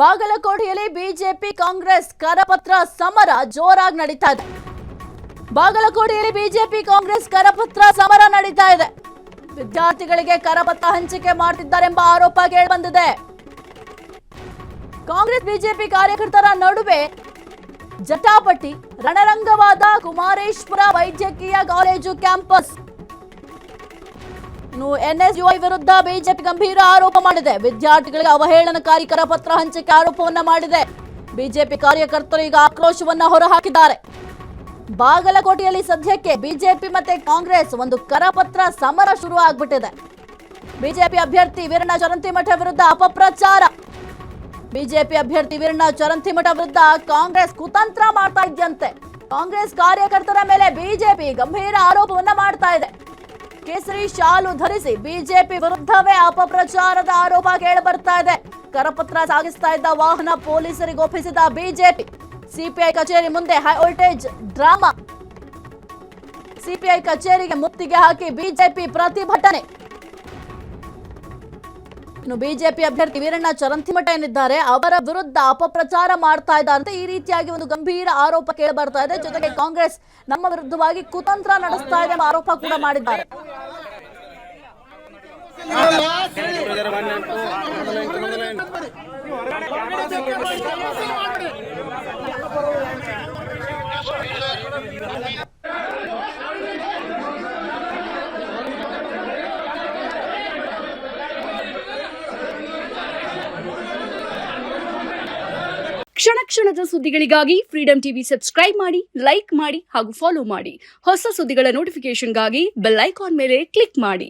ಬಾಗಲಕೋಟೆಯಲ್ಲಿ ಬಿಜೆಪಿ ಕಾಂಗ್ರೆಸ್ ಕರಪತ್ರ ಸಮರ ಜೋರಾಗಿ ನಡೀತಾ ಇದೆ. ಬಾಗಲಕೋಟೆಯಲ್ಲಿ ಬಿಜೆಪಿ ಕಾಂಗ್ರೆಸ್ ಕರಪತ್ರ ಸಮರ ನಡೀತಾ ಇದೆ. ವಿದ್ಯಾರ್ಥಿಗಳಿಗೆ ಕರಪತ್ರ ಹಂಚಿಕೆ ಮಾಡುತ್ತಿದ್ದಾರೆಂಬ ಆರೋಪ ಕೇಳಿಬಂದಿದೆ. ಕಾಂಗ್ರೆಸ್ ಬಿಜೆಪಿ ಕಾರ್ಯಕರ್ತರ ನಡುವೆ ಜಟಾಪಟಿ ರಣರಂಗವಾದ ಕುಮಾರೇಶ್ವರ ವೈದ್ಯಕೀಯ ಕಾಲೇಜು ಕ್ಯಾಂಪಸ್. ಎನ್ಎಸ್ಯುಐ ವಿರುದ್ಧ ಬಿಜೆಪಿ ಗಂಭೀರ ಆರೋಪ ಮಾಡಿದೆ. ವಿದ್ಯಾರ್ಥಿಗಳಿಗೆ ಅವಹೇಳನಕಾರಿ ಕರಪತ್ರ ಹಂಚಿಕೆ ಆರೋಪವನ್ನ ಮಾಡಿದೆ. ಬಿಜೆಪಿ ಕಾರ್ಯಕರ್ತರು ಈಗ ಆಕ್ರೋಶವನ್ನ ಹೊರಹಾಕಿದ್ದಾರೆ. ಬಾಗಲಕೋಟೆಯಲ್ಲಿ ಸದ್ಯಕ್ಕೆ ಬಿಜೆಪಿ ಮತ್ತೆ ಕಾಂಗ್ರೆಸ್ ಒಂದು ಕರಪತ್ರ ಸಮರ ಶುರು ಆಗ್ಬಿಟ್ಟಿದೆ. ಬಿಜೆಪಿ ಅಭ್ಯರ್ಥಿ ವೀರಣ್ಣ ಚರಂತಿಮಠ ವಿರುದ್ಧ ಅಪಪ್ರಚಾರ. ಬಿಜೆಪಿ ಅಭ್ಯರ್ಥಿ ವೀರಣ್ಣ ಚರಂತಿಮಠ ವಿರುದ್ಧ ಕಾಂಗ್ರೆಸ್ ಕುತಂತ್ರ ಮಾಡ್ತಾ ಇದೆಯಂತೆ. ಕಾಂಗ್ರೆಸ್ ಕಾರ್ಯಕರ್ತರ ಮೇಲೆ ಬಿಜೆಪಿ ಗಂಭೀರ ಆರೋಪವನ್ನ ಮಾಡ್ತಾ ಇದೆ. ಕೇಸರಿ ಶಾಲು ಧರಿಸಿ ಬಿಜೆಪಿ ವಿರುದ್ಧವೇ ಅಪಪ್ರಚಾರದ ಆರೋಪ ಕೇಳಿ ಬರ್ತಾ ಇದೆ. ಕರಪತ್ರ ಸಾಗಿಸ್ತಾ ಇದ್ದ ವಾಹನ ಪೊಲೀಸರಿಗೆ ಒಪ್ಪಿಸಿದ ಬಿಜೆಪಿ. ಸಿಪಿಐ ಕಚೇರಿ ಮುಂದೆ ಹೈ ವೋಲ್ಟೇಜ್ ಡ್ರಾಮಾ. ಸಿಪಿಐ ಕಚೇರಿಗೆ ಮುತ್ತಿಗೆ ಹಾಕಿ ಬಿಜೆಪಿ ಪ್ರತಿಭಟನೆ. ಇನ್ನು ಬಿಜೆಪಿ ಅಭ್ಯರ್ಥಿ ವೀರಣ್ಣ ಚರಂತಿಮಠ ಏನಿದ್ದಾರೆ ಅವರ ವಿರುದ್ಧ ಅಪಪ್ರಚಾರ ಮಾಡ್ತಾ ಇದ್ದಾರೆ. ಈ ರೀತಿಯಾಗಿ ಒಂದು ಗಂಭೀರ ಆರೋಪ ಕೇಳಿ ಬರ್ತಾ ಇದೆ. ಜೊತೆಗೆ ಕಾಂಗ್ರೆಸ್ ನಮ್ಮ ವಿರುದ್ಧವಾಗಿ ಕುತಂತ್ರ ನಡೆಸ್ತಾ ಇದೆ ಎಂಬ ಆರೋಪ ಕೂಡ ಮಾಡಿದ್ದಾರೆ. ಕ್ಷಣ ಕ್ಷಣದ ಸುದ್ದಿಗಳಿಗಾಗಿ ಫ್ರೀಡಂ ಟಿವಿ ಸಬ್ಸ್ಕ್ರೈಬ್ ಮಾಡಿ, ಲೈಕ್ ಮಾಡಿ ಹಾಗೂ ಫಾಲೋ ಮಾಡಿ. ಹೊಸ ಸುದ್ದಿಗಳ ನೋಟಿಫಿಕೇಶನ್ಗಾಗಿ ಬೆಲ್ ಐಕಾನ್ ಮೇಲೆ ಕ್ಲಿಕ್ ಮಾಡಿ.